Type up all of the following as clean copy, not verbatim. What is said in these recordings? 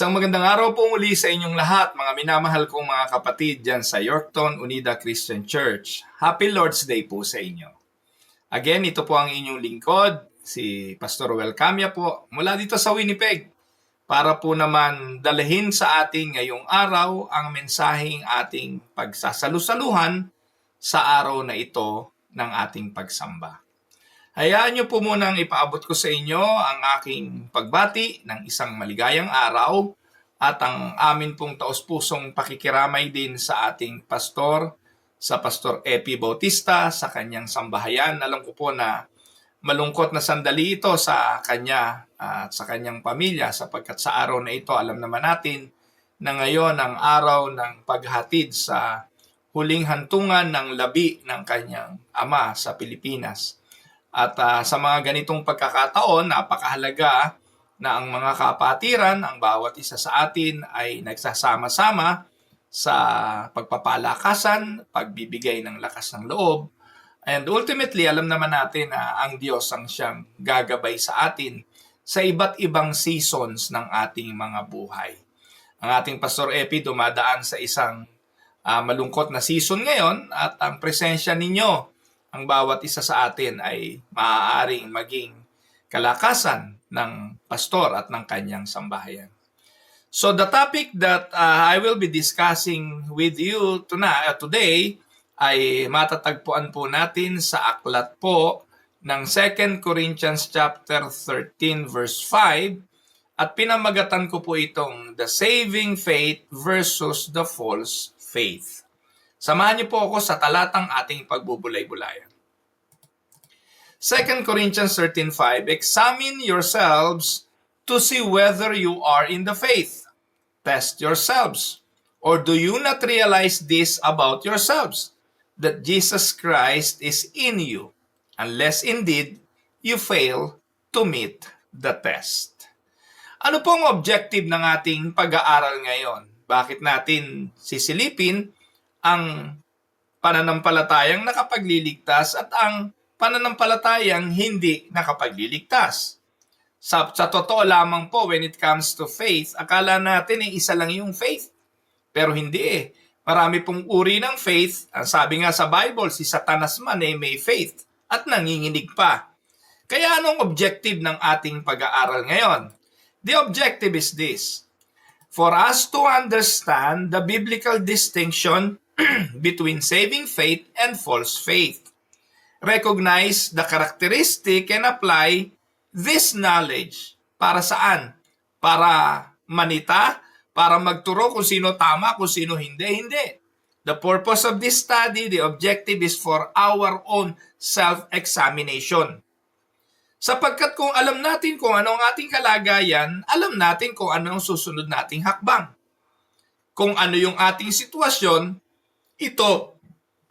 Isang magandang araw po muli sa inyong lahat, mga minamahal kong mga kapatid dyan sa Yorkton Unida Christian Church. Happy Lord's Day po sa inyo. Again, ito po ang inyong lingkod, si Pastor Wel Camia po, mula dito sa Winnipeg, para po naman dalhin sa ating ngayong araw ang mensaheng ating pagsasalusaluhan sa araw na ito ng ating pagsamba. Hayaan niyo po munang ipaabot ko sa inyo ang aking pagbati ng isang maligayang araw at ang amin pong taos-pusong pakikiramay din sa ating pastor, sa Pastor Epi Bautista, sa kanyang sambahayan. Alam ko po na malungkot na sandali ito sa kanya at sa kanyang pamilya sapagkat sa araw na ito alam naman natin na ngayon ang araw ng paghatid sa huling hantungan ng labi ng kanyang ama sa Pilipinas. At sa mga ganitong pagkakataon, napakahalaga na ang mga kapatiran, ang bawat isa sa atin ay nagsasama-sama sa pagpapalakasan, pagbibigay ng lakas ng loob. And ultimately, alam naman natin na ang Diyos ang siyang gagabay sa atin sa iba't ibang seasons ng ating mga buhay. Ang ating Pastor Epi dumadaan sa isang malungkot na season ngayon at ang presensya ninyo, ang bawat isa sa atin ay maaaring maging kalakasan ng pastor at ng kanyang sambahayan. So the topic that I will be discussing with you today ay matatagpuan po natin sa aklat po ng 2 Corinthians chapter 13 verse 5 at pinamagatan ko po itong The Saving Faith versus the False Faith. Samahan niyo po ako sa talatang ating pagbubulay-bulayan. 2 Corinthians 13:5, examine yourselves to see whether you are in the faith. Test yourselves. Or do you not realize this about yourselves, that Jesus Christ is in you, unless indeed you fail to meet the test? Ano pong objective ng ating pag-aaral ngayon? Bakit natin sisilipin ang pananampalatayang nakapagliligtas at ang pananampalatayang hindi nakapagliligtas? Sa totoo lamang po, when it comes to faith, akala natin isa lang yung faith. Pero hindi eh. Marami pong uri ng faith. Ang sabi nga sa Bible, si Satanas man ay may faith at nanginginig pa. Kaya anong objective ng ating pag-aaral ngayon? The objective is this: for us to understand the biblical distinction between saving faith and false faith. Recognize the characteristic and apply this knowledge. Para saan? Para manita? Para magturo kung sino tama, kung sino hindi? Hindi. The purpose of this study, the objective is for our own self-examination. Sapagkat kung alam natin kung ano ang ating kalagayan, alam natin kung ano ang susunod nating hakbang. Kung ano yung ating sitwasyon, ito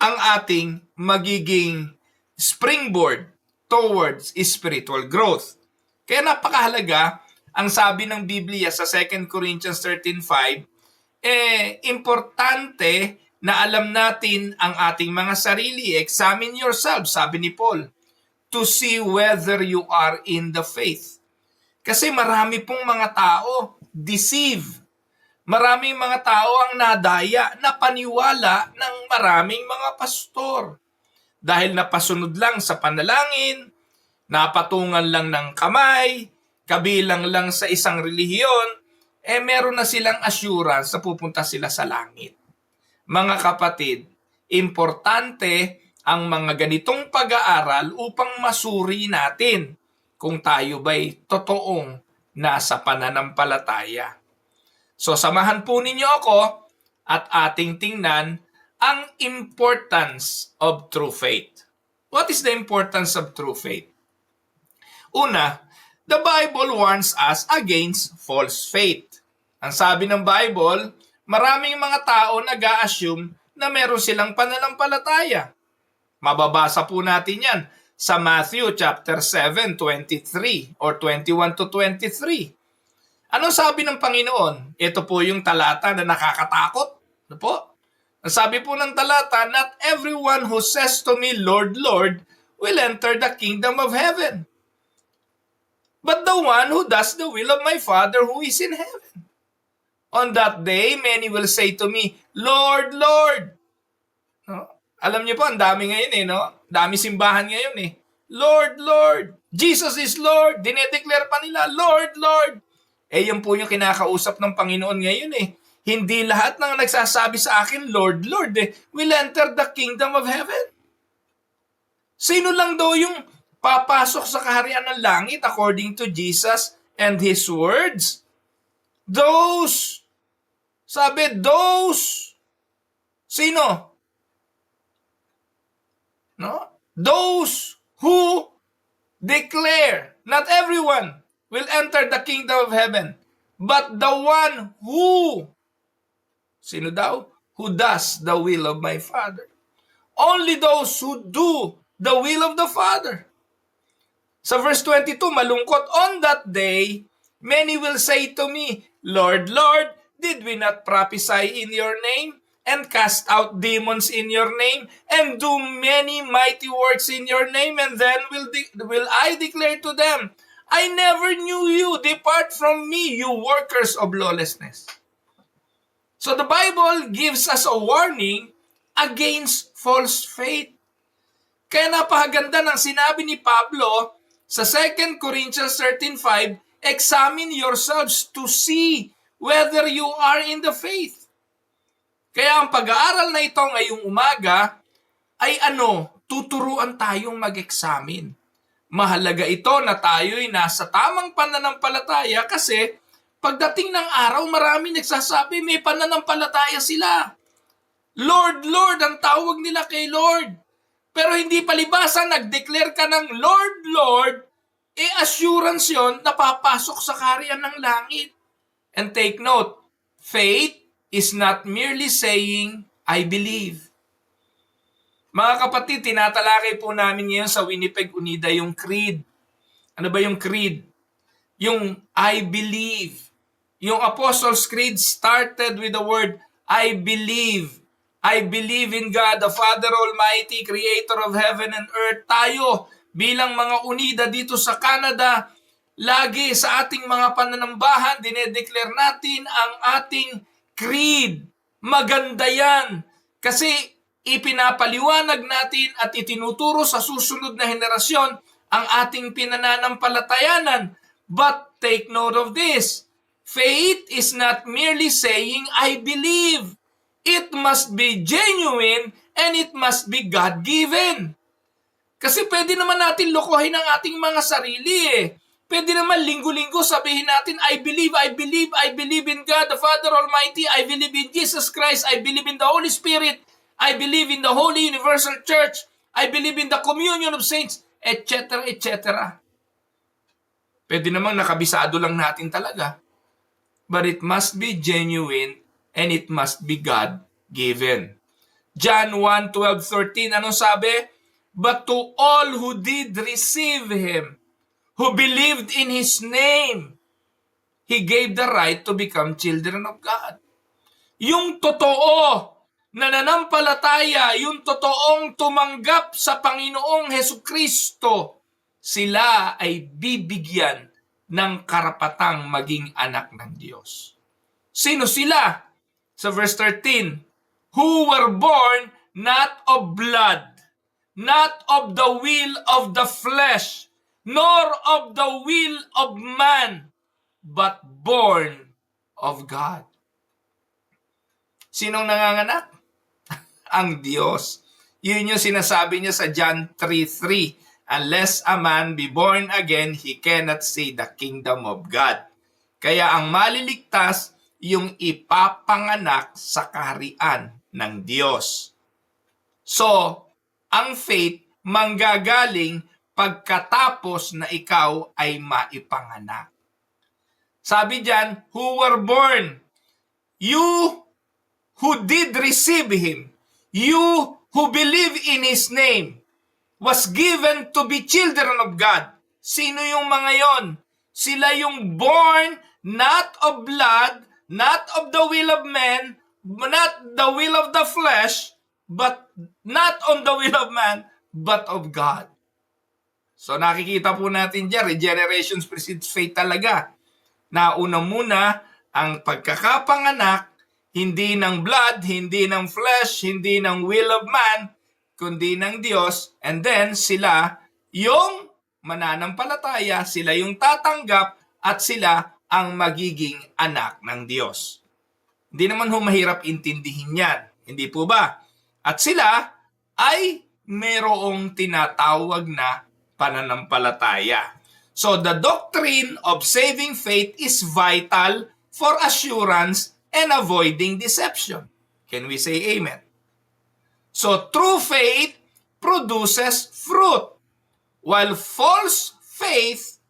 ang ating magiging springboard towards spiritual growth. Kaya napakahalaga, ang sabi ng Biblia sa 2 Corinthians 13:5, importante na alam natin ang ating mga sarili. Examine yourselves, sabi ni Paul, to see whether you are in the faith. Kasi marami pong mga tao deceive. Maraming mga tao ang nadaya na paniwala ng maraming mga pastor. Dahil napasunod lang sa panalangin, napatungan lang ng kamay, kabilang lang sa isang relihiyon, meron na silang assurance na pupunta sila sa langit. Mga kapatid, importante ang mga ganitong pag-aaral upang masuri natin kung tayo ba'y totoong nasa pananampalataya. So samahan po ninyo ako at ating tingnan ang importance of true faith. What is the importance of true faith? Una, the Bible warns us against false faith. Ang sabi ng Bible, maraming mga tao nag-a-assume na meron silang pananampalataya. Mababasa po natin yan sa Matthew chapter 7:23 or 21 to 23. Anong sabi ng Panginoon? Ito po yung talata na nakakatakot. Ano po? Ang sabi po ng talata, not everyone who says to me, Lord, Lord, will enter the kingdom of heaven, but the one who does the will of my Father who is in heaven. On that day, many will say to me, Lord, Lord. No? Alam niyo po, ang dami ngayon no? Dami simbahan ngayon Lord, Lord. Jesus is Lord. Dinedeclare pa nila, Lord, Lord. Yan po yung kinakausap ng Panginoon ngayon Hindi lahat ng nagsasabi sa akin, Lord, Lord, will enter the kingdom of heaven. Sino lang daw yung papasok sa kaharian ng langit according to Jesus and His words? Those. Sabi, those. Sino? No? Those who declare. Not everyone will enter the kingdom of heaven, but the one who. Sino daw? Who does the will of my Father. Only those who do the will of the Father. Sa verse 22, malungkot, on that day, many will say to me, Lord, Lord, did we not prophesy in your name, and cast out demons in your name, and do many mighty works in your name? And then will I declare to them, I never knew you. Depart from me, you workers of lawlessness. So the Bible gives us a warning against false faith. Kaya napakaganda ng sinabi ni Pablo sa 2 Corinthians 13:5, examine yourselves to see whether you are in the faith. Kaya ang pag-aaral na ito ngayong umaga ay tuturuan tayong mag-examine. Mahalaga ito na tayo'y nasa tamang pananampalataya kasi pagdating ng araw, marami nagsasabi may pananampalataya sila. Lord, Lord, ang tawag nila kay Lord. Pero hindi palibasa, nag-declare ka ng Lord, Lord, assurance yon na papasok sa kaharian ng langit. And take note, faith is not merely saying, I believe. Mga kapatid, tinatalakay po namin ngayon sa Winnipeg Unida yung creed. Ano ba yung creed? Yung I believe. Yung Apostles' Creed started with the word, I believe. I believe in God, the Father Almighty, Creator of heaven and earth. Tayo, bilang mga Unida dito sa Canada, lagi sa ating mga pananambahan, dinedeclare natin ang ating creed. Maganda yan. Kasi ipinapaliwanag natin at itinuturo sa susunod na henerasyon ang ating pinananampalatayanan. But take note of this. Faith is not merely saying, I believe. It must be genuine and it must be God-given. Kasi pwede naman natin lokohin ang ating mga sarili Pwede naman linggo-linggo sabihin natin, I believe in God, the Father Almighty, I believe in Jesus Christ, I believe in the Holy Spirit, I believe in the Holy Universal Church, I believe in the communion of saints, etc., etc. Pwede namang nakabisado lang natin talaga. But it must be genuine and it must be God-given. John 1:12-13, anong sabi? But to all who did receive Him, who believed in His name, He gave the right to become children of God. Yung totoo, nananampalataya, yung totoong tumanggap sa Panginoong Hesukristo, sila ay bibigyan ng karapatang maging anak ng Diyos. Sino sila? Sa verse 13, who were born not of blood, not of the will of the flesh, nor of the will of man, but born of God. Sinong nanganganak? Ang Diyos. Yun yung sinasabi niya sa John 3:3. Unless a man be born again, he cannot see the kingdom of God. Kaya ang maliligtas, yung ipapanganak sa kaharian ng Diyos. So, ang faith manggagaling pagkatapos na ikaw ay maipanganak. Sabi diyan, who were born, you who did receive Him, you who believe in His name, was given to be children of God. Sino yung mga yon? Sila yung born not of blood, not of the will of man, not the will of the flesh, but not on the will of man, but of God. So nakikita po natin dyan, regeneration precedes faith talaga. Nauna muna Ang pagkakapanganak, hindi ng blood, hindi ng flesh, hindi ng will of man, kundi ng Diyos. And then sila yung mananampalataya, sila yung tatanggap, at sila ang magiging anak ng Diyos. Hindi naman mahirap intindihin yan. Hindi po ba? At sila ay mayroong tinatawag na pananampalataya. So the doctrine of saving faith is vital for assurance and avoiding deception. Can we say amen? So true faith produces fruit, while false faith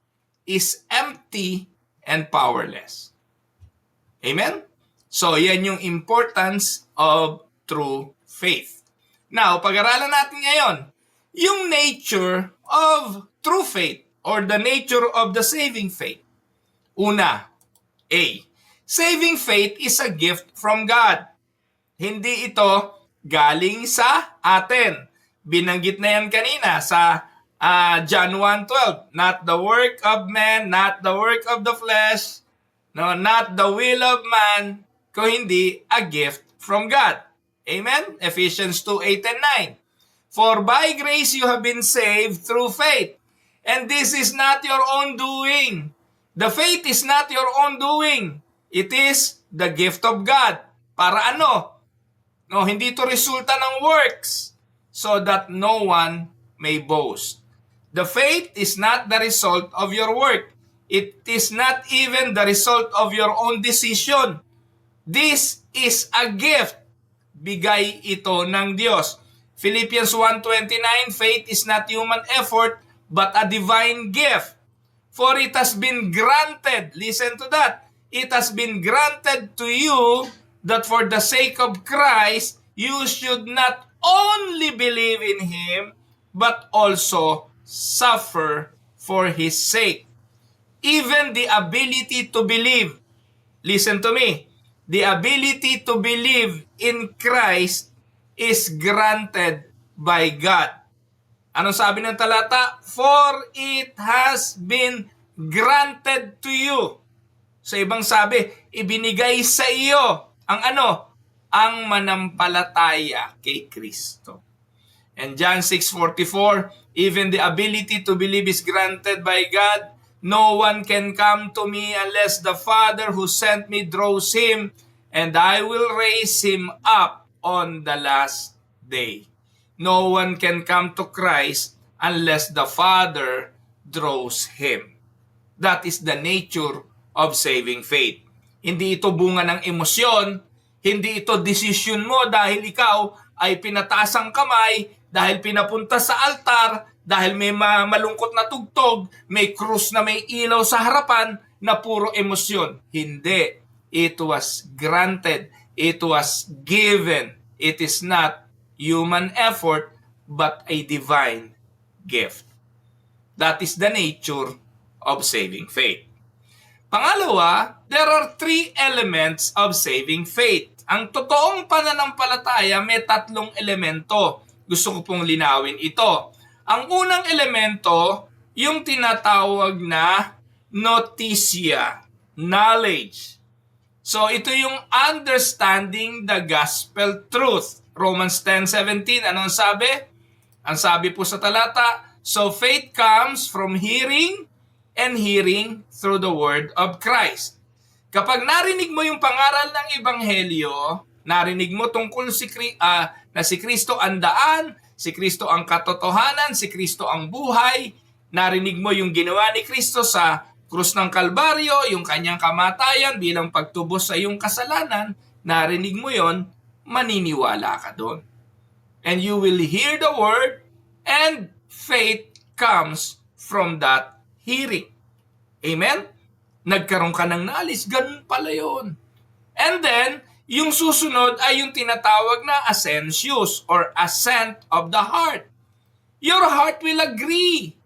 is empty and powerless. Amen? So yan yung importance of true faith. Now, pag-aralan natin ngayon yung nature of true faith or the nature of the saving faith. Una, A. Saving faith is a gift from God. Hindi ito galing sa atin. Binanggit na yan kanina sa John 1:12. Not the work of man, not the work of the flesh, no, not the will of man, kundi a gift from God. Amen? Ephesians 2:8 and 9. For by grace you have been saved through faith. And this is not your own doing. The faith is not your own doing. It is the gift of God. Para ano? No, hindi ito resulta ng works, so that no one may boast. The faith is not the result of your work. It is not even the result of your own decision. This is a gift. Bigay ito ng Diyos. Philippians 1:29, faith is not human effort, but a divine gift. For it has been granted, listen to that, it has been granted to you that for the sake of Christ, you should not only believe in Him, but also suffer for His sake. Even the ability to believe, listen to me, the ability to believe in Christ is granted by God. Anong sabi ng talata? For it has been granted to you. Sa ibang sabi, ibinigay sa iyo ang ano? Ang manampalataya kay Kristo. And John 6:44, even the ability to believe is granted by God. No one can come to me unless the Father who sent me draws him, and I will raise him up on the last day. No one can come to Christ unless the Father draws him. That is the nature of saving faith. Hindi ito bunga ng emosyon, hindi ito decision mo dahil ikaw ay pinataas ang kamay, dahil pinapunta sa altar, dahil may malungkot na tugtog, may krus na may ilaw sa harapan na puro emosyon. Hindi. It was granted. It was given. It is not human effort, but a divine gift. That is the nature of saving faith. Pangalawa, there are three elements of saving faith. Ang totoong pananampalataya may tatlong elemento. Gusto ko pong linawin ito. Ang unang elemento, yung tinatawag na noticia, knowledge. So ito yung understanding the gospel truth. Romans 10:17, anong sabi? Ang sabi po sa talata, so faith comes from hearing and hearing through the word of Christ. Kapag narinig mo yung pangaral ng Ebanghelyo, narinig mo tungkol na si Kristo ang daan, si Kristo ang katotohanan, si Kristo ang buhay, narinig mo yung ginawa ni Kristo sa krus ng Kalbaryo, yung kanyang kamatayan bilang pagtubos sa iyong kasalanan, narinig mo yon, maniniwala ka doon. And you will hear the word, and faith comes from that hearing. Amen? Nagkaroon ka ng knowledge, ganun pala yun. And then, yung susunod ay yung tinatawag na ascensius or assent of the heart. Your heart will agree.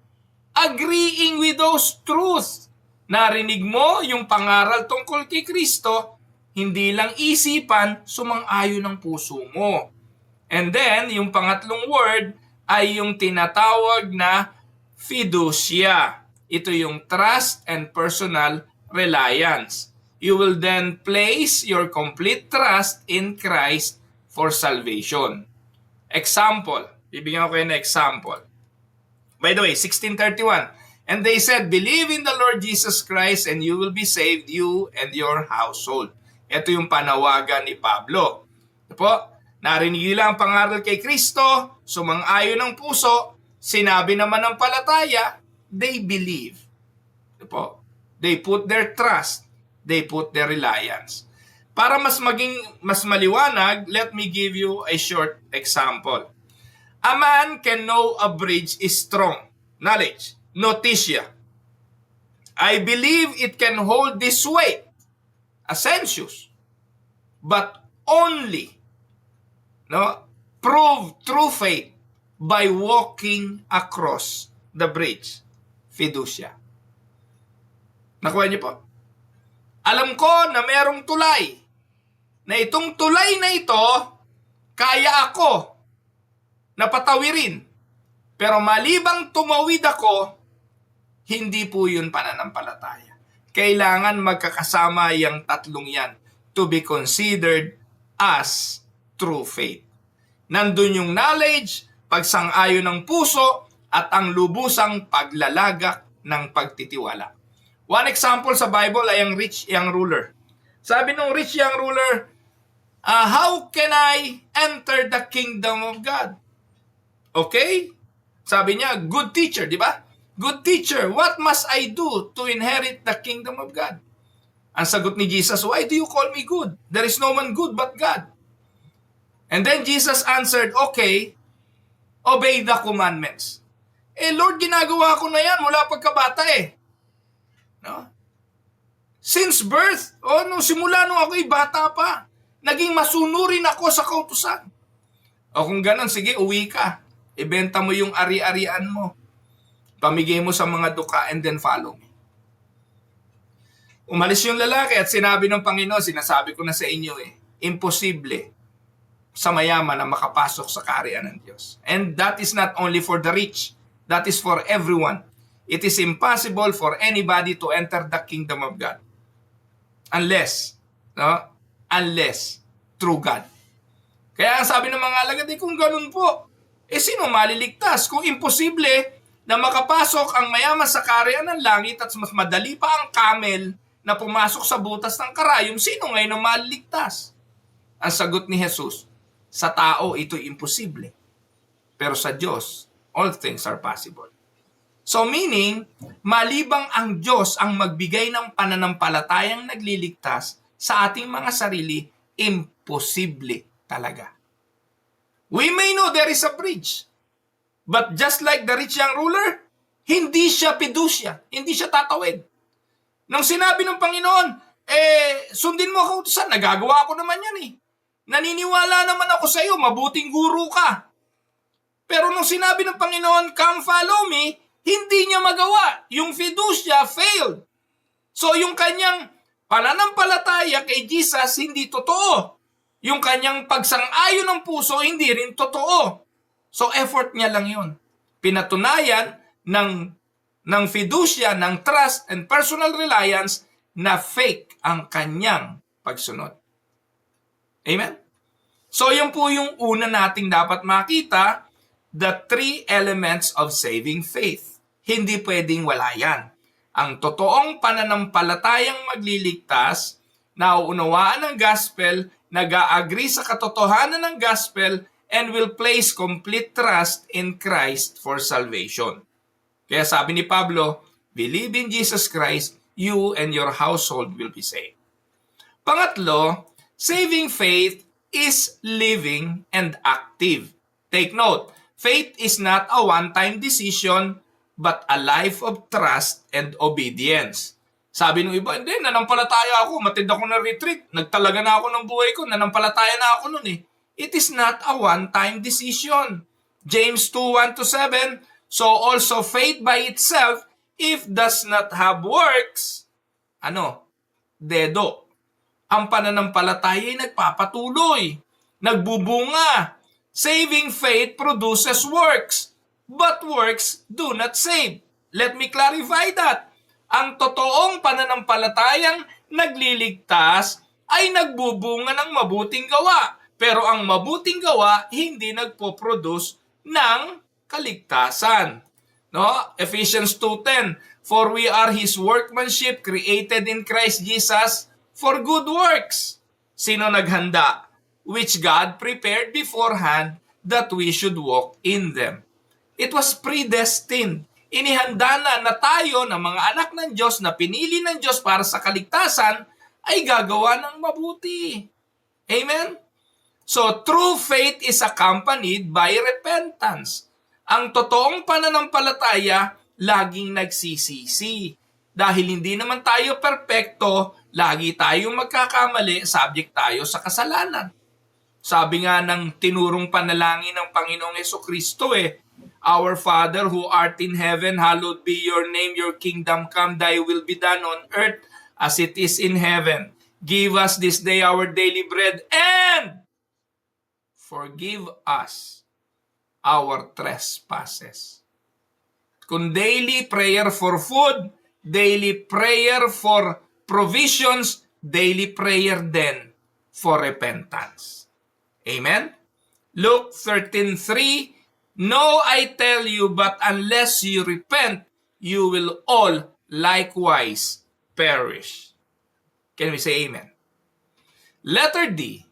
Agreeing with those truths. Narinig mo yung pangaral tungkol kay Kristo, hindi lang isipan, sumang-ayon ng puso mo. And then, yung pangatlong word ay yung tinatawag na fiducia. Ito yung trust and personal reliance. you will then place your complete trust in Christ for salvation. Example, bibigyan ko kayo ng example. By the way, 16:31, and they said, believe in the Lord Jesus Christ and you will be saved, you and your household. Ito yung panawagan ni Pablo. Ito po, narinig nila ang pangaral kay Kristo, sumang-ayon ng puso, sinabi naman ng palataya, they believe. Ito po, they put their trust, they put their reliance. Para mas maliwanag, let me give you a short example. A man can know a bridge is strong. Knowledge. Noticia. I believe it can hold this weight. Ascensius. But only prove true faith by walking across the bridge. Fiducia. Nakuha niyo po? Alam ko na merong tulay. Na itong tulay na ito, kaya ako napatawirin. Pero malibang tumawid ako, hindi po yun pananampalataya. Kailangan magkakasama yung tatlong yan to be considered as true faith. Nandun yung knowledge, pagsang-ayon ng puso, at ang lubusang paglalagak ng pagtitiwala. One example sa Bible ay ang rich young ruler. Sabi ng rich young ruler, how can I enter the kingdom of God? Okay? Sabi niya, good teacher, di ba? Good teacher, what must I do to inherit the kingdom of God? Ang sagot ni Jesus, why do you call me good? There is no one good but God. And then Jesus answered, okay, obey the commandments. Lord, ginagawa ko na yan mula pagkabata No? Since birth, nung simula nung ako'y bata pa, naging masunurin ako sa kautusan. O kung ganon, sige, uwi ka. Ibenta mo yung ari-arian mo. Pamigay mo sa mga duka and then follow me. Umalis yung lalaki at sinabi ng Panginoon, sinasabi ko na sa inyo imposible sa mayaman na makapasok sa kaharian ng Diyos. And that is not only for the rich, that is for everyone. It is impossible for anybody to enter the kingdom of God. Unless through God. Kaya ang sabi ng mga alagad, kung ganun po, sino maliligtas? Kung imposible na makapasok ang mayaman sa kaharian ng langit at mas madali pa ang camel na pumasok sa butas ng karayom, sino ngayon ang maliligtas? Ang sagot ni Jesus, sa tao ito'y imposible. Pero sa Diyos, all things are possible. So meaning, malibang ang Diyos ang magbigay ng pananampalatayang nagliligtas sa ating mga sarili, imposible talaga. We may know there is a bridge. But just like the rich young ruler, hindi siya fiducia, hindi siya tatawid. Nung sinabi ng Panginoon, sundin mo ako saan, nagagawa ko naman yan Naniniwala naman ako sa iyo, mabuting guro ka. Pero nung sinabi ng Panginoon, come follow me, hindi niya magawa. Yung fiducia failed. So yung kanyang pananampalataya kay Jesus, hindi totoo. Yung kanyang pagsang-ayon ng puso, hindi rin totoo. So effort niya lang yun. Pinatunayan ng fiducia, ng trust and personal reliance na fake ang kanyang pagsunod. Amen? So yun po yung una nating dapat makita, the three elements of saving faith. Hindi pwedeng wala yan. Ang totoong pananampalatayang magliligtas, nauunawaan ng gospel, nag-a-agree sa katotohanan ng gospel, and will place complete trust in Christ for salvation. Kaya sabi ni Pablo, believe in Jesus Christ, you and your household will be saved. Pangatlo, saving faith is living and active. Take note, faith is not a one-time decision, but a life of trust and obedience. Sabi ng iba, hindi, nanampalataya ako, matid ako ng retreat, nagtalaga na ako ng buhay ko, nanampalataya na ako nun It is not a one-time decision. James 2:1-7, so also faith by itself, if does not have works, dedo. Ang pananampalataya ay nagpapatuloy, nagbubunga. Saving faith produces works, but works do not save. Let me clarify that. Ang totoong pananampalatayang nagliligtas ay nagbubunga ng mabuting gawa. Pero ang mabuting gawa hindi nagpo-produce ng kaligtasan. No? Ephesians 2:10, "For we are His workmanship created in Christ Jesus for good works." Sino naghanda? "Which God prepared beforehand that we should walk in them." It was predestined. Inihanda na tayo ng mga anak ng Diyos na pinili ng Diyos para sa kaligtasan ay gagawa ng mabuti. Amen? So, true faith is accompanied by repentance. Ang totoong pananampalataya, laging nagsisisi. Dahil hindi naman tayo perpekto, lagi tayong magkakamali, subject tayo sa kasalanan. Sabi nga ng tinurong panalangin ng Panginoong Jesucristo "Our Father who art in heaven, hallowed be your name, your kingdom come, thy will be done on earth as it is in heaven. Give us this day our daily bread and forgive us our trespasses." Kung daily prayer for food, daily prayer for provisions, daily prayer then for repentance. Amen? Luke 13:3, "No, I tell you, but unless you repent, you will all likewise perish." Can we say amen? Letter D,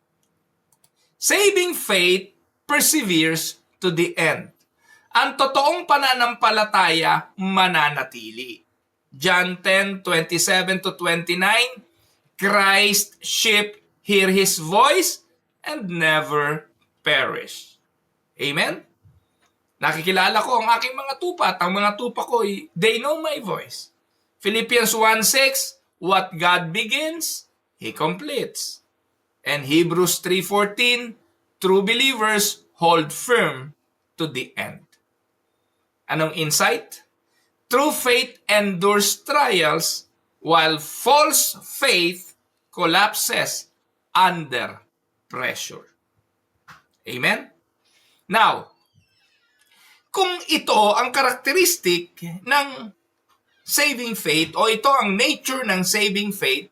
saving faith perseveres to the end. Ang totoong pananampalataya mananatili. John 10:27-29, "Christ sheep hear His voice and never perish." Amen? Nakikilala ko ang aking mga tupa at ang mga tupa ko, they know my voice. Philippians 1:6, "What God begins, He completes." And Hebrews 3:14, "True believers hold firm to the end." Anong insight? True faith endures trials while false faith collapses under pressure. Amen? Now, kung ito ang karakteristik ng saving faith o ito ang nature ng saving faith,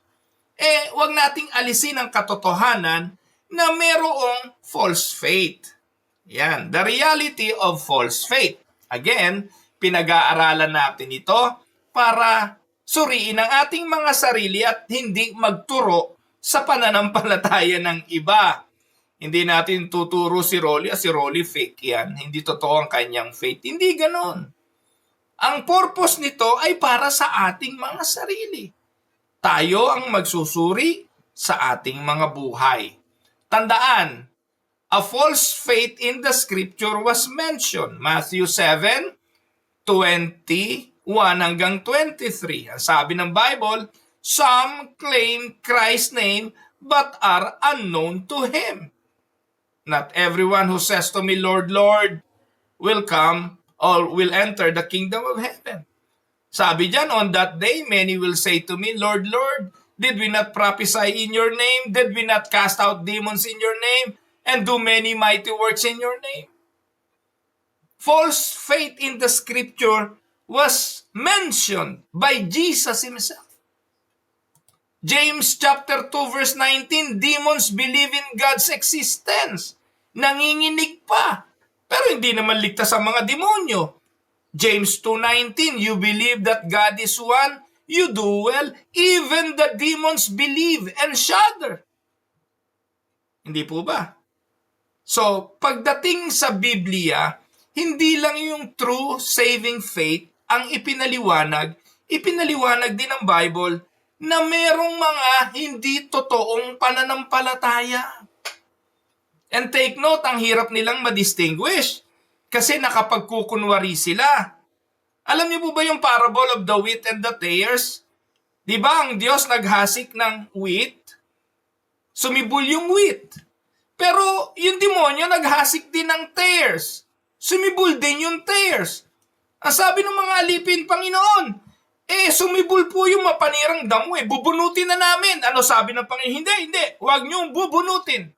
huwag nating alisin ang katotohanan na merong false faith. Yan, the reality of false faith. Again, pinag-aaralan natin ito para suriin ang ating mga sarili at hindi magturo sa pananampalataya ng iba. Hindi natin tuturo si Rolly, si Rolly fake yan. Hindi totoo ang kanyang faith. Hindi ganon. Ang purpose nito ay para sa ating mga sarili. Tayo ang magsusuri sa ating mga buhay. Tandaan, a false faith in the scripture was mentioned. Matthew 7:21-23. Ang sabi ng Bible, "Some claim Christ's name but are unknown to Him. Not everyone who says to me, Lord, Lord, will come or will enter the kingdom of heaven." Sabi diyan, "On that day, many will say to me, Lord, Lord, did we not prophesy in your name? Did we not cast out demons in your name? And do many mighty works in your name?" False faith in the scripture was mentioned by Jesus Himself. James chapter 2 verse 19, demons believe in God's existence. Nanginginig pa. Pero hindi naman ligtas ang mga demonyo. James 2:19, you believe that God is one, you do well. Even the demons believe and shudder. Hindi po ba? So, pagdating sa Biblia, hindi lang yung true saving faith ang ipinaliwanag din ng Bible na merong mga hindi totoong pananampalataya. And take note, ang hirap nilang madistinguish kasi nakapagkukunwari sila. Alam niyo po ba yung parable of the wheat and the tares? Di ba ang Diyos naghasik ng wheat? Sumibol yung wheat. Pero yung demonyo naghasik din ng tares. Sumibol din yung tares. Ang sabi ng mga alipin, Panginoon, sumibol po yung mapanirang damo bubunutin na namin. Ano sabi ng Panginoon? Hindi. Huwag niyong bubunutin.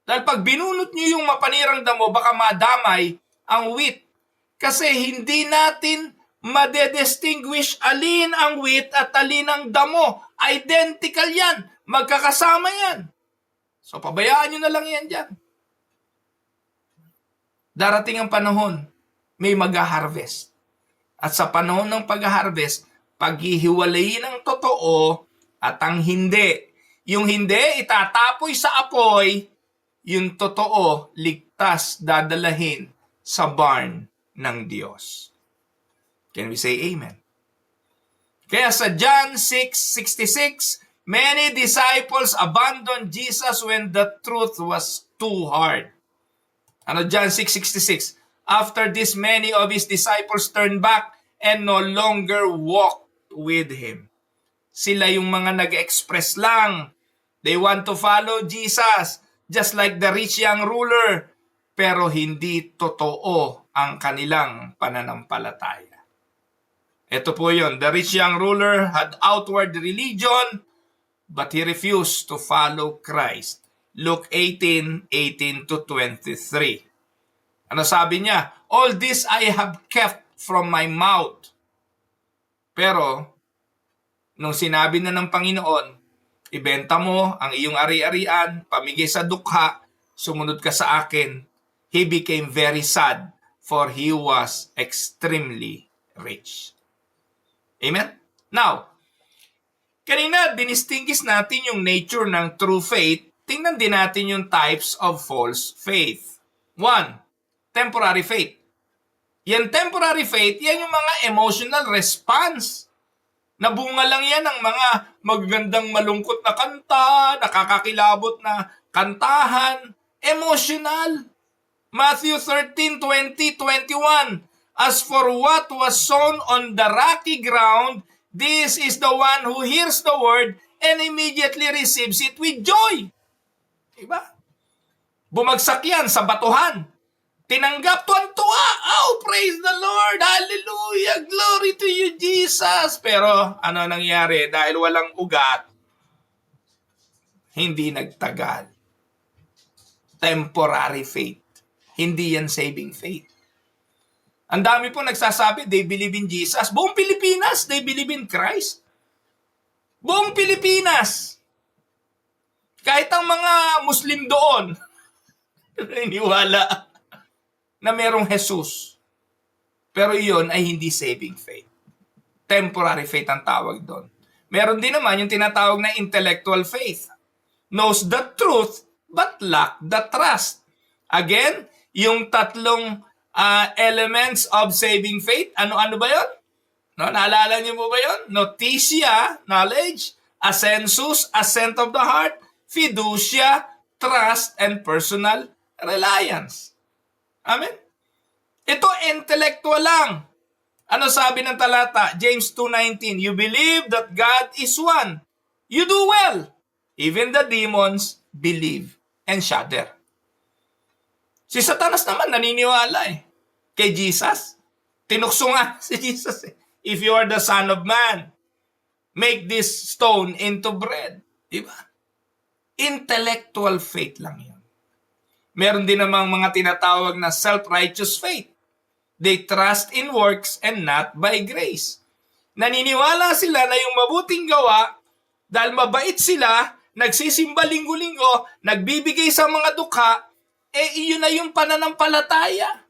Dahil pag binunot niyo yung mapanirang damo, baka madamay ang wheat. Kasi hindi natin madedistinguish alin ang wheat at alin ang damo. Identical yan. Magkakasama yan. So, pabayaan nyo na lang yan dyan. Darating ang panahon, may mag-harvest. At sa panahon ng pag-harvest, paghihiwalayin ang totoo at ang hindi. Yung hindi, itatapoy sa apoy. Yung totoo, ligtas, dadalahin sa barn ng Diyos. Can we say amen? Kaya sa John 6:66, many disciples abandoned Jesus when the truth was too hard. John 6:66, after this, many of his disciples turned back and no longer walked with him. Sila yung mga nag-express lang. They want to follow Jesus, just like the rich young ruler, pero hindi totoo ang kanilang pananampalataya. Ito po yun. The rich young ruler had outward religion, but he refused to follow Christ. Luke 18:18-23. Ano sabi niya? All this I have kept from my mouth. Pero, nung sinabi na ng Panginoon, ibenta mo ang iyong ari-arian, pamigay sa dukha, sumunod ka sa akin, he became very sad, for he was extremely rich. Amen? Now, kanina dinistinguish natin yung nature ng true faith. Tingnan din natin yung types of false faith. 1, temporary faith. Yan temporary faith, yan yung mga emotional response. Nabunga lang yan ng mga magagandang malungkot na kanta, nakakakilabot na kantahan, emotional. Matthew 13:20-21. As for what was sown on the rocky ground, this is the one who hears the word and immediately receives it with joy. Diba? Bumagsak yan sa batuhan. Tinanggap, tuwan-tuwa. Oh, praise the Lord. Hallelujah. Glory to you, Jesus. Pero ano nangyari? Dahil walang ugat, hindi nagtagal. Temporary faith. Hindi yan saving faith. Ang dami po nagsasabi, they believe in Jesus. Buong Pilipinas, they believe in Christ. Buong Pilipinas. Kahit ang mga Muslim doon, naniniwala na merong Jesus. Pero iyon ay hindi saving faith. Temporary faith ang tawag doon. Meron din naman yung tinatawag na intellectual faith. Knows the truth, but lack the trust. Again, yung tatlong elements of saving faith. Ano-ano ba yun? No, naalala niyo mo ba yun? Noticia, knowledge. Assensus, assent of the heart. Fiducia, trust, and personal reliance. Amen? Ito, intellectual lang. Ano sabi ng talata? James 2:19, you believe that God is one. You do well. Even the demons believe and shudder. Si Satanas naman naniniwala kay Jesus. Tinukso nga si Jesus If you are the Son of Man, make this stone into bread. Diba? Intellectual faith lang yun. Meron din namang mga tinatawag na self-righteous faith. They trust in works and not by grace. Naniniwala sila na yung mabuting gawa, dahil mabait sila, nagsisimba linggo-linggo, nagbibigay sa mga dukha, iyon na yung pananampalataya.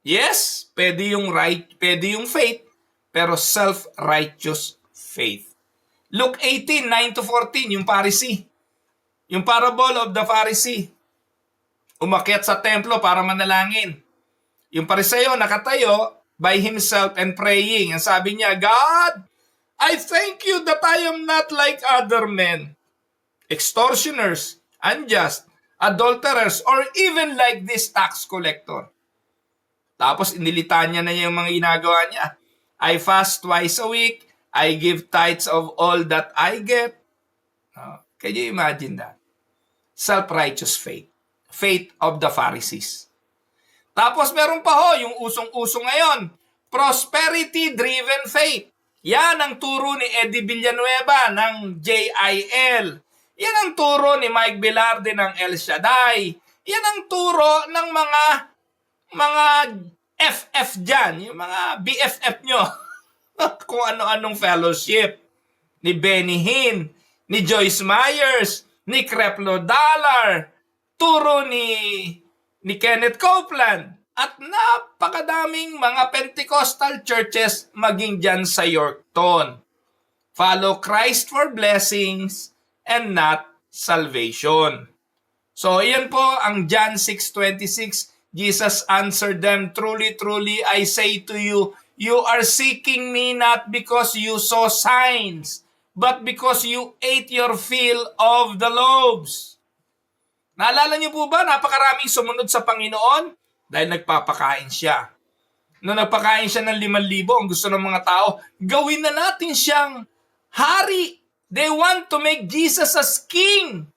Yes, pwede yung faith, pero self-righteous faith. Luke 18:9-14, yung Pharisee. Yung parable of the Pharisee. Umakyat sa templo para manalangin. Yung Pariseo nakatayo by himself and praying. Ang sabi niya, God, I thank you that I am not like other men, extortioners, unjust, adulterers, or even like this tax collector. Tapos inilita niya na yung mga ginagawa niya. I fast twice a week. I give tithes of all that I get. Can you imagine that? Self-righteous faith. Faith of the Pharisees. Tapos meron pa yung usong-usong ngayon. Prosperity-driven faith. Yan ang turo ni Eddie Villanueva ng JIL. Yan ang turo ni Mike Velarde ng El Shaddai. Yan ang turo ng mga FF dyan, yung mga BFF nyo. Kung ano-anong fellowship. ni Benny Hinn, ni Joyce Myers, ni Creflo Dollar, turo ni Kenneth Copeland, at napakadaming mga Pentecostal churches maging dyan sa Yorkton. Follow Christ for blessings and not salvation. So, iyan po ang John 6:26. Jesus answered them, "Truly, truly, I say to you, you are seeking me not because you saw signs, but because you ate your fill of the loaves." Naalala niyo po ba, napakaraming sumunod sa Panginoon dahil nagpapakain siya. Nung nagpakain siya ng 5,000, ang gusto ng mga tao, gawin na natin siyang hari. They want to make Jesus as king.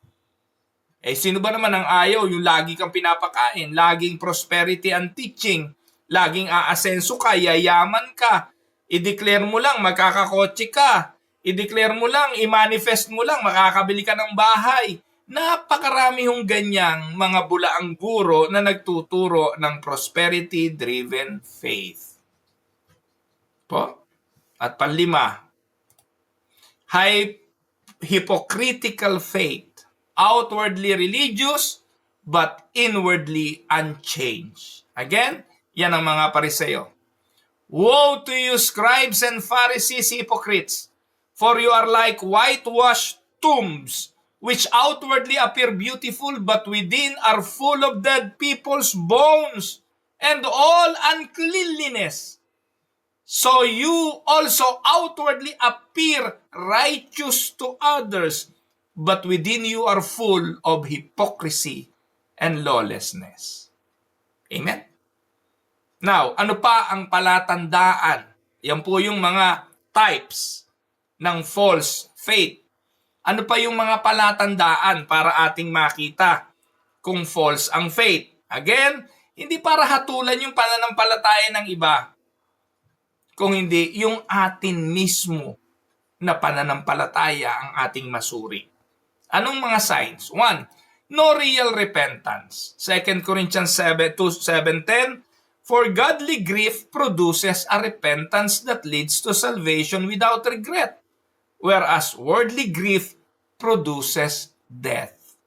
Sino ba naman ang ayaw? Yung lagi kang pinapakain, laging prosperity and teaching, laging aasenso ka, yayaman ka, i-declare mo lang, magkakakotse ka, i-declare mo lang, i-manifest mo lang, makakabili ka ng bahay. Napakarami hong ganyang mga bulaang guro na nagtuturo ng prosperity-driven faith. Po? At panlima, hypocritical faith. Outwardly religious, but inwardly unchanged. Again, yan ang mga Pariseo. Woe to you, scribes and Pharisees, hypocrites! For you are like whitewashed tombs, which outwardly appear beautiful, but within are full of dead people's bones and all uncleanliness. So you also outwardly appear righteous to others, but within you are full of hypocrisy and lawlessness. Amen? Now, ano pa ang palatandaan? Yan po yung mga types ng false faith. Ano pa yung mga palatandaan para ating makita kung false ang faith? Again, hindi para hatulan yung pananampalataya ng iba, kung hindi yung atin mismo na pananampalataya ang ating masuri. Anong mga signs? 1, no real repentance. 2 Corinthians 7:10, for godly grief produces a repentance that leads to salvation without regret, whereas worldly grief produces death.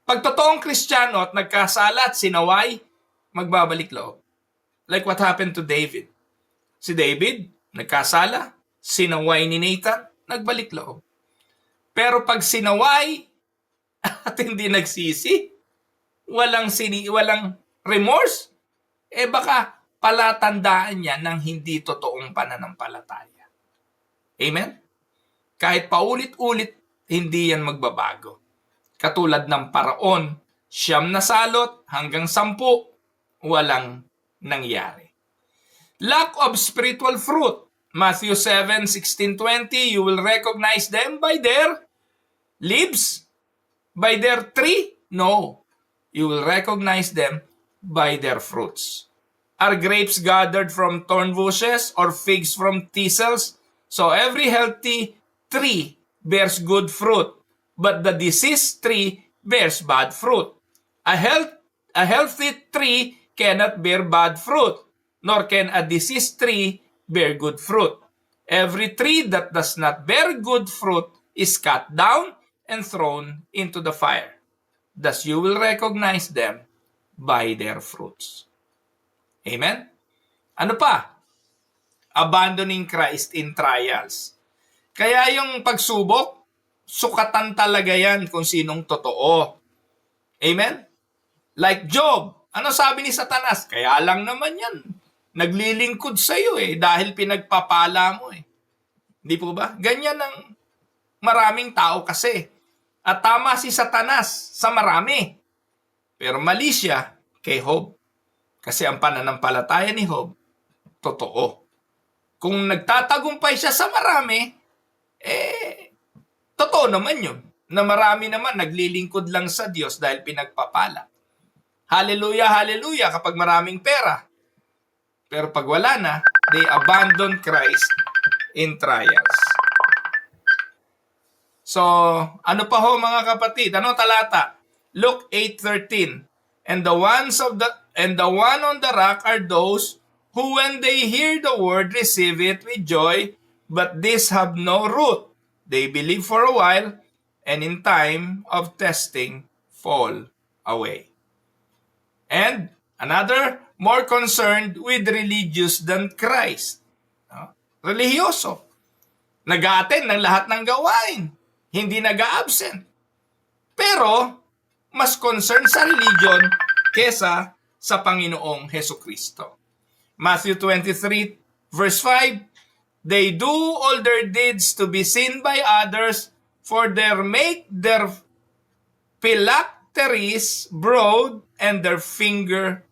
Pag totoong Kristiyano at nagkasala at sinaway, magbabalik loob. Like what happened to David. Si David, nagkasala, sinaway ni Nathan, nagbalik loob. Pero pag sinaway at hindi nagsisi, walang remorse, baka palatandaan niya ng hindi totoong pananampalataya. Amen? Kahit paulit-ulit, hindi yan magbabago. Katulad ng paraon, 9 na salot hanggang 10, walang nangyari. Lack of spiritual fruit. Matthew 7:16-20, you will recognize them by their leaves? By their tree? No. You will recognize them by their fruits. Are grapes gathered from thorn bushes or figs from thistles? So every healthy tree bears good fruit, but the diseased tree bears bad fruit. A healthy tree cannot bear bad fruit, nor can a diseased tree bear good fruit. Every tree that does not bear good fruit is cut down and thrown into the fire. Thus you will recognize them by their fruits. Amen? Ano pa? Abandoning Christ in trials. Kaya yung pagsubok, sukatan talaga yan kung sinong totoo. Amen? Like Job, ano sabi ni Satanas? Kaya lang naman yan. Naglilingkod sa iyo dahil pinagpapala mo Hindi po ba? Ganyan ang maraming tao kasi. At tama si Satanas sa marami. Pero mali siya kay Job. Kasi ang pananampalataya ni Job, totoo. Kung nagtatagumpay siya sa marami, totoo naman yun. Na marami naman naglilingkod lang sa Diyos dahil pinagpapala. Hallelujah, hallelujah kapag maraming pera. Pero pag wala na, they abandon Christ in trials. So, ano pa ho mga kapatid? Ano talata? Luke 8:13. And the one on the rock are those who when they hear the word receive it with joy, but these have no root. They believe for a while, and in time of testing, fall away. And another, more concerned with religious than Christ. No? Religyoso. Nag-a-attend ng lahat ng gawain. Hindi nag-a-absent. Pero, mas concerned sa religion kesa sa Panginoong Hesukristo. Matthew 23 verse 5, they do all their deeds to be seen by others, for they make their phylacteries broad and their finger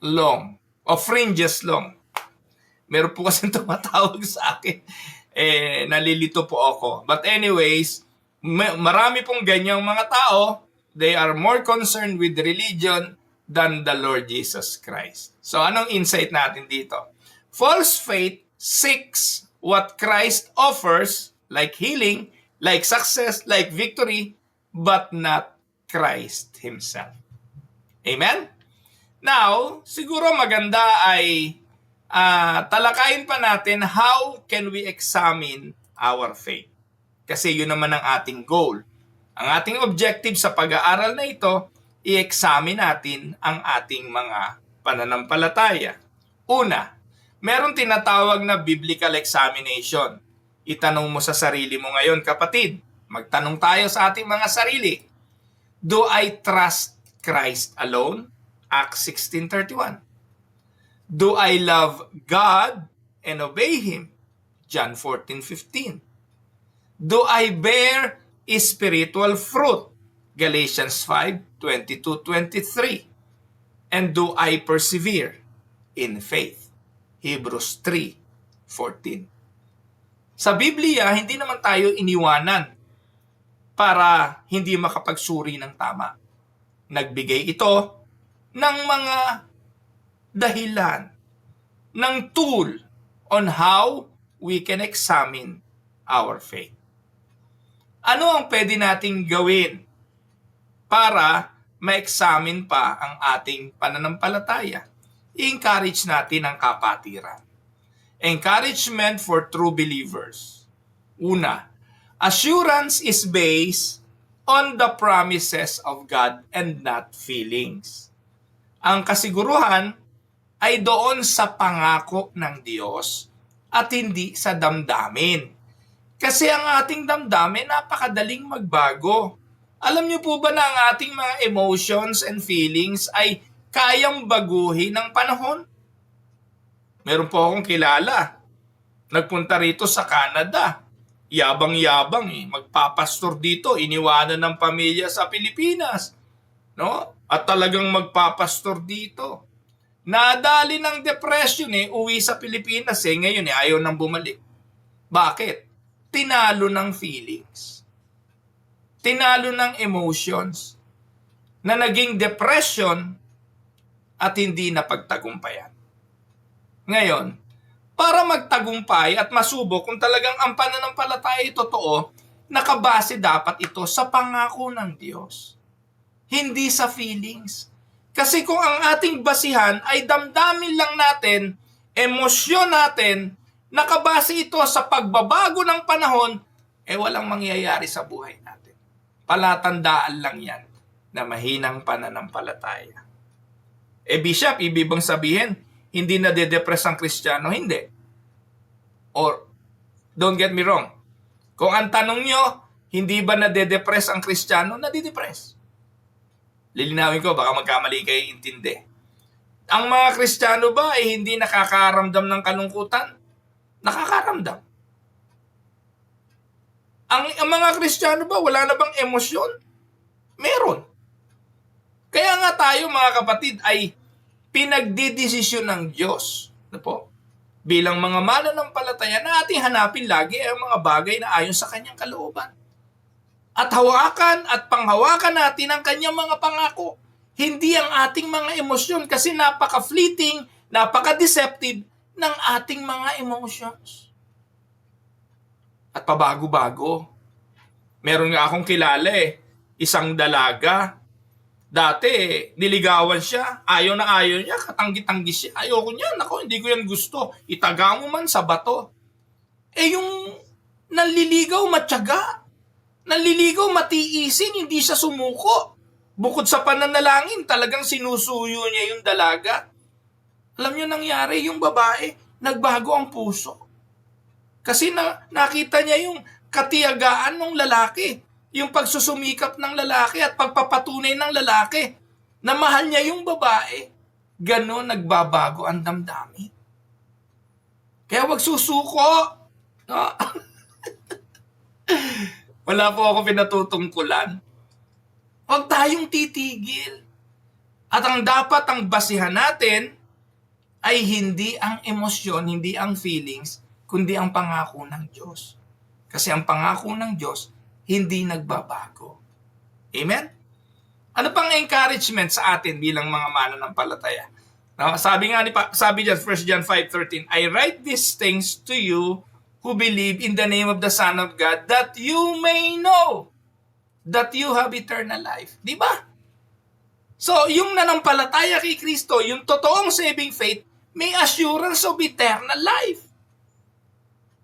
long, o fringes long. Meron po kasi tumatawag sa akin. Nalilito po ako. But anyways, marami pong ganyang mga tao, they are more concerned with religion than the Lord Jesus Christ. So anong insight natin dito? False faith seeks what Christ offers, like healing, like success, like victory, but not Christ Himself. Amen? Now, siguro maganda ay talakayin pa natin how can we examine our faith. Kasi yun naman ang ating goal. Ang ating objective sa pag-aaral na ito, i-examine natin ang ating mga pananampalataya. Una, meron tinatawag na biblical examination. Itanong mo sa sarili mo ngayon, kapatid. Magtanong tayo sa ating mga sarili. Do I trust Christ alone? Acts 16:31. Do I love God and obey Him? John 14:15. Do I bear spiritual fruit? Galatians 5:22-23. And do I persevere in faith? Hebrews 3:14. Sa Biblia, hindi naman tayo iniwanan para hindi makapagsuri ng tama. Nagbigay ito ng mga dahilan, ng tool on how we can examine our faith. Ano ang pwede nating gawin para ma-examine pa ang ating pananampalataya? I-encourage natin ang kapatiran. Encouragement for true believers. Una, assurance is based on the promises of God and not feelings. Ang kasiguruhan ay doon sa pangako ng Diyos at hindi sa damdamin. Kasi ang ating damdamin napakadaling magbago. Alam niyo po ba na ang ating mga emotions and feelings ay kayang baguhin ng panahon? Meron po akong kilala. Nagpunta rito sa Canada. Yabang-yabang magpapastor dito, iniwanan ng pamilya sa Pilipinas. No? At talagang magpapastor dito. Nadali ng depression uwi sa Pilipinas ngayon ayaw nang bumalik. Bakit? Tinalo ng feelings. Tinalo ng emotions na naging depression at hindi napagtagumpayan. Ngayon, para magtagumpay at masubok kung talagang ang pananampalataya ay totoo, nakabase dapat ito sa pangako ng Diyos. Hindi sa feelings. Kasi kung ang ating basihan ay damdamin lang natin, emosyon natin, nakabase ito sa pagbabago ng panahon, walang mangyayari sa buhay natin. Palatandaan lang yan na mahinang pananampalataya. Bishop, ibig bang sabihin, hindi na de-depress ang Kristiyano? Hindi. Or, don't get me wrong, kung ang tanong nyo, hindi ba na de-depress ang Kristiyano? Nadidepress. Lilinawin ko, baka magkamali kayo intindi. Ang mga Kristiyano ba ay hindi nakakaramdam ng kalungkutan? Nakakaramdam. Ang mga Kristiyano ba, wala na bang emosyon? Meron. Kaya nga tayo mga kapatid ay pinagdidesisyon ng Diyos. Ano po? Bilang mga mananampalataya na ating hanapin lagi ay mga bagay na ayon sa kanyang kalooban. At hawakan at panghawakan natin ang kanyang mga pangako. Hindi ang ating mga emosyon kasi napaka-fleeting, napaka-deceptive ng ating mga emotions. At pabago-bago. Meron nga akong kilala isang dalaga. Dati, niligawan siya, ayaw na ayaw niya, katanggi-tanggi siya. Ayoko niya, nako, hindi ko yan gusto. Itaga mo man sa bato. Yung nanliligaw matyaga. Nanliligaw matiisin, hindi siya sumuko. Bukod sa pananalangin, talagang sinusuyo niya yung dalaga. Alam niyo nangyari, yung babae, nagbago ang puso. Kasi nakita niya yung katiyagaan ng lalaki. Yung pagsusumikap ng lalaki at pagpapatunay ng lalaki na mahal niya yung babae. Ganon nagbabago ang damdamin. Kaya wag susuko. No? Wala po ako pinatutungkulan. Huwag tayong titigil. At ang dapat ang basihan natin ay hindi ang emosyon, hindi ang feelings, kundi ang pangako ng Diyos. Kasi ang pangako ng Diyos, hindi nagbabago. Amen? Ano pang encouragement sa atin bilang mga mananampalataya? No, sabi diyan 1 John 5:13, I write these things to you who believe in the name of the Son of God, that you may know that you have eternal life. Di ba? So, yung nanampalataya kay Kristo, yung totoong saving faith, may assurance of eternal life.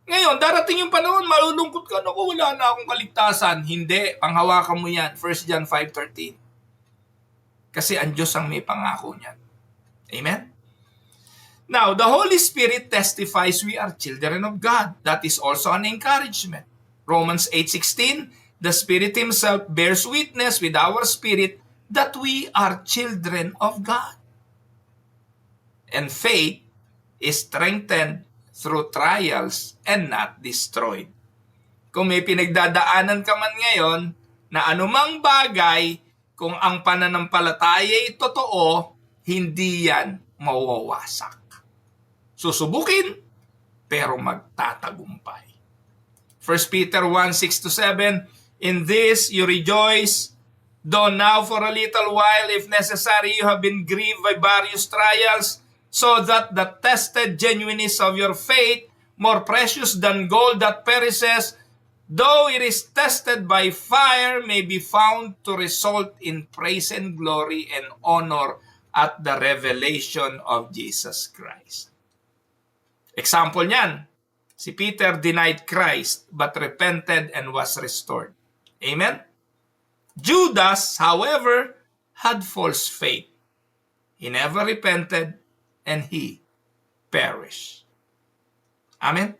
Ngayon, darating yung panahon, malulungkot ka, naku, wala na akong kaligtasan. Hindi, panghawakan mo yan. 1 John 5:13. Kasi ang Diyos ang may pangako niyan. Amen? Now, the Holy Spirit testifies we are children of God. That is also an encouragement. Romans 8:16, the Spirit Himself bears witness with our spirit that we are children of God. And faith is strengthened through trials and not destroyed. Kung may pinagdadaanan ka man ngayon na anumang bagay, kung ang pananampalataya ay totoo, hindi yan mawawasak. Susubukin, pero magtatagumpay. 1 Peter 1:6-7, in this you rejoice, though now for a little while, if necessary, you have been grieved by various trials, so that the tested genuineness of your faith, more precious than gold that perishes, though it is tested by fire, may be found to result in praise and glory and honor at the revelation of Jesus Christ. Example niyan, si Peter denied Christ but repented and was restored. Amen? Judas, however, had false faith. He never repented and he perished. Amen?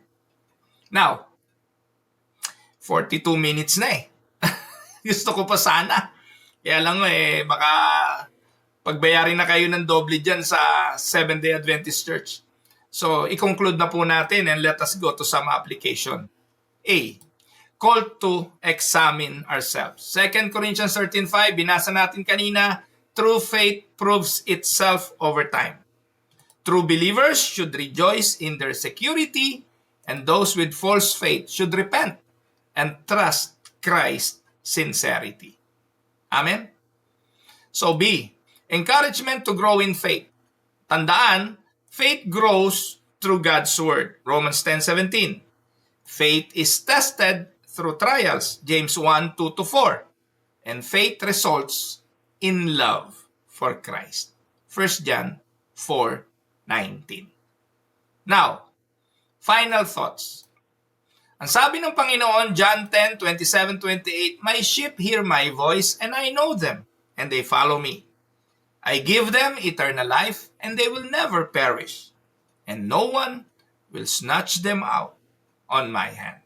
Now, 42 minutes na eh. Gusto ko pa sana. Kaya lang baka pagbayarin na kayo ng doble dyan sa Seventh-day Adventist Church. So, i-conclude na po natin and let us go to some application. A, call to examine ourselves. 2 Corinthians 13:5, binasa natin kanina, true faith proves itself over time. True believers should rejoice in their security, and those with false faith should repent and trust Christ's sincerity. Amen? So B, encouragement to grow in faith. Tandaan, faith grows through God's Word. Romans 10:17. Faith is tested through trials. James 1:2-4. And faith results in love for Christ. 1 John 4:19. Now, final thoughts. Ang sabi ng Panginoon, John 10:27-28, my sheep hear my voice and I know them, and they follow me. I give them eternal life, and they will never perish, and no one will snatch them out on my hand.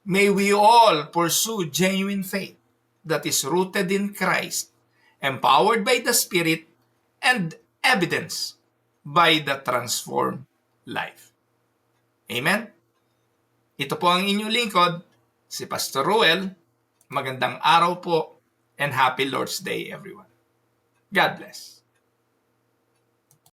May we all pursue genuine faith that is rooted in Christ, empowered by the Spirit, and evidenced by the transformed life. Amen? Ito po ang inyong lingkod, si Pastor Ruel. Magandang araw po, and happy Lord's Day, everyone. God bless.